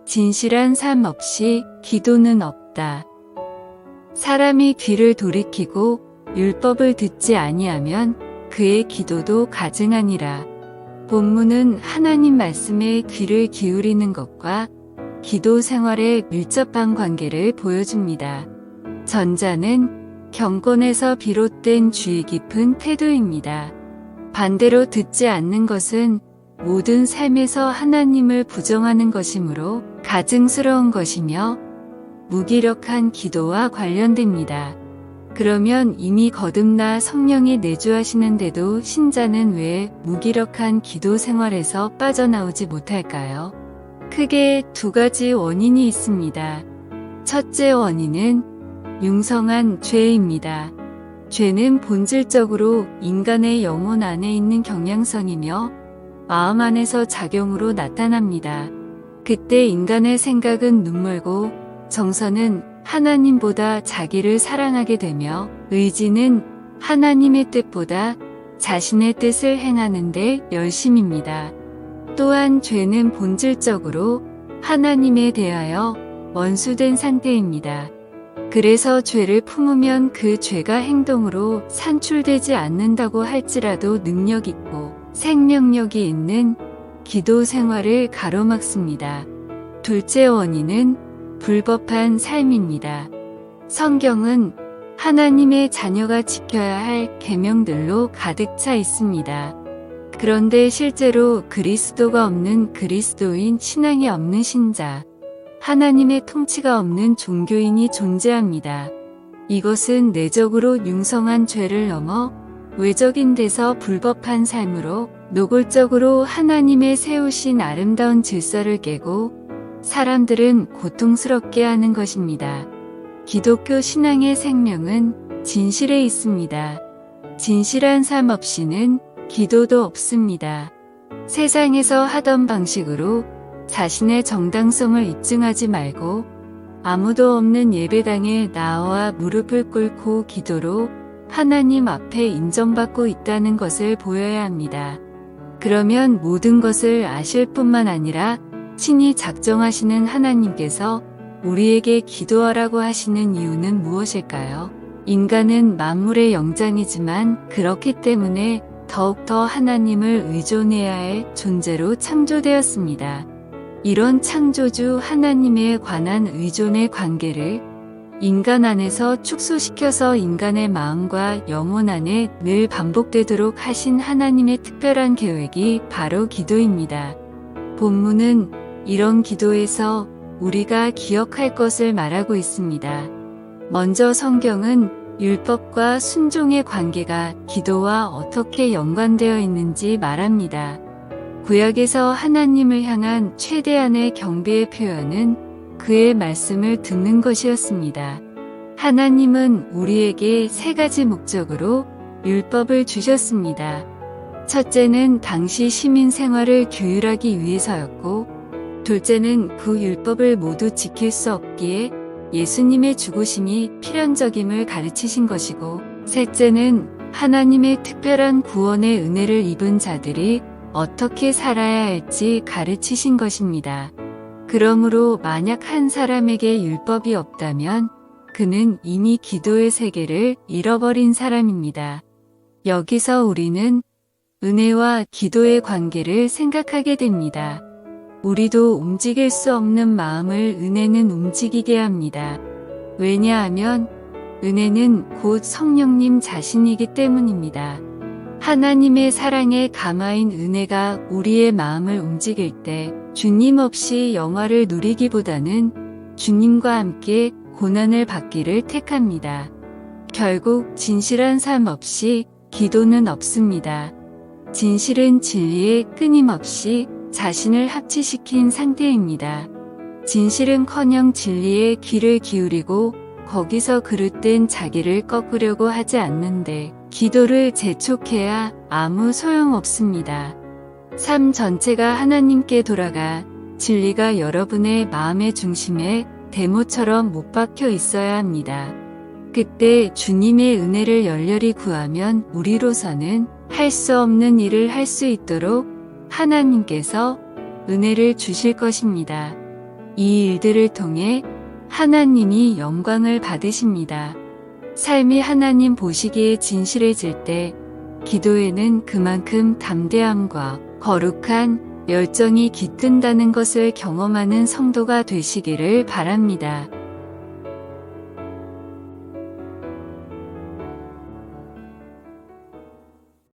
진실한 삶 없이 기도는 없다. 사람이 귀를 돌이키고 율법을 듣지 아니하면 그의 기도도 가증하니라. 본문은 하나님 말씀에 귀를 기울이는 것과 기도 생활의 밀접한 관계를 보여줍니다. 전자는 경건에서 비롯된 주의 깊은 태도입니다. 반대로 듣지 않는 것은 모든 삶에서 하나님을 부정하는 것이므로 가증스러운 것이며 무기력한 기도와 관련됩니다. 그러면 이미 거듭나 성령이 내주하시는데도 신자는 왜 무기력한 기도 생활에서 빠져나오지 못할까요? 크게 두 가지 원인이 있습니다. 첫째 원인은 융성한 죄입니다. 죄는 본질적으로 인간의 영혼 안에 있는 경향성이며 마음 안에서 작용으로 나타납니다. 그때 인간의 생각은 눈멀고 정서는 하나님보다 자기를 사랑하게 되며 의지는 하나님의 뜻보다 자신의 뜻을 행하는 데 열심입니다. 또한 죄는 본질적으로 하나님에 대하여 원수된 상태입니다. 그래서 죄를 품으면 그 죄가 행동으로 산출되지 않는다고 할지라도 능력 있고 생명력이 있는 기도 생활을 가로막습니다. 둘째 원인은 불법한 삶입니다. 성경은 하나님의 자녀가 지켜야 할 계명들로 가득 차 있습니다. 그런데 실제로 그리스도가 없는 그리스도인, 신앙이 없는 신자, 하나님의 통치가 없는 종교인이 존재합니다. 이것은 내적으로 융성한 죄를 넘어 외적인 데서 불법한 삶으로 노골적으로 하나님의 세우신 아름다운 질서를 깨고 사람들은 고통스럽게 하는 것입니다. 기독교 신앙의 생명은 진실에 있습니다. 진실한 삶 없이는 기도도 없습니다. 세상에서 하던 방식으로 자신의 정당성을 입증하지 말고 아무도 없는 예배당에 나와 무릎을 꿇고 기도로 하나님 앞에 인정받고 있다는 것을 보여야 합니다. 그러면 모든 것을 아실 뿐만 아니라 친히 작정하시는 하나님께서 우리에게 기도하라고 하시는 이유는 무엇일까요? 인간은 만물의 영장이지만 그렇기 때문에 더욱더 하나님을 의존해야 할 존재로 창조되었습니다. 이런 창조주 하나님에 관한 의존의 관계를 인간 안에서 축소시켜서 인간의 마음과 영혼 안에 늘 반복되도록 하신 하나님의 특별한 계획이 바로 기도입니다. 본문은 이런 기도에서 우리가 기억할 것을 말하고 있습니다. 먼저 성경은 율법과 순종의 관계가 기도와 어떻게 연관되어 있는지 말합니다. 구약에서 하나님을 향한 최대한의 경배의 표현은 그의 말씀을 듣는 것이었습니다. 하나님은 우리에게 세 가지 목적으로 율법을 주셨습니다. 첫째는 당시 시민 생활을 규율하기 위해서였고, 둘째는 그 율법을 모두 지킬 수 없기에 예수님의 죽으심이 필연적임을 가르치신 것이고, 셋째는 하나님의 특별한 구원의 은혜를 입은 자들이 어떻게 살아야 할지 가르치신 것입니다. 그러므로 만약 한 사람에게 율법이 없다면 그는 이미 기도의 세계를 잃어버린 사람입니다. 여기서 우리는 은혜와 기도의 관계를 생각하게 됩니다. 우리도 움직일 수 없는 마음을 은혜는 움직이게 합니다. 왜냐하면 은혜는 곧 성령님 자신이기 때문입니다. 하나님의 사랑의 가마인 은혜가 우리의 마음을 움직일 때 주님 없이 영화를 누리기보다는 주님과 함께 고난을 받기를 택합니다. 결국 진실한 삶 없이 기도는 없습니다. 진실은 진리에 끊임없이 자신을 합치시킨 상태입니다. 진실은커녕 진리에 귀를 기울이고 거기서 그릇된 자기를 꺾으려고 하지 않는데 기도를 재촉해야 아무 소용없습니다. 삶 전체가 하나님께 돌아가 진리가 여러분의 마음의 중심에 대모처럼 못 박혀 있어야 합니다. 그때 주님의 은혜를 열렬히 구하면 우리로서는 할 수 없는 일을 할 수 있도록 하나님께서 은혜를 주실 것입니다. 이 일들을 통해 하나님이 영광을 받으십니다. 삶이 하나님 보시기에 진실해질 때 기도에는 그만큼 담대함과 거룩한 열정이 깃든다는 것을 경험하는 성도가 되시기를 바랍니다.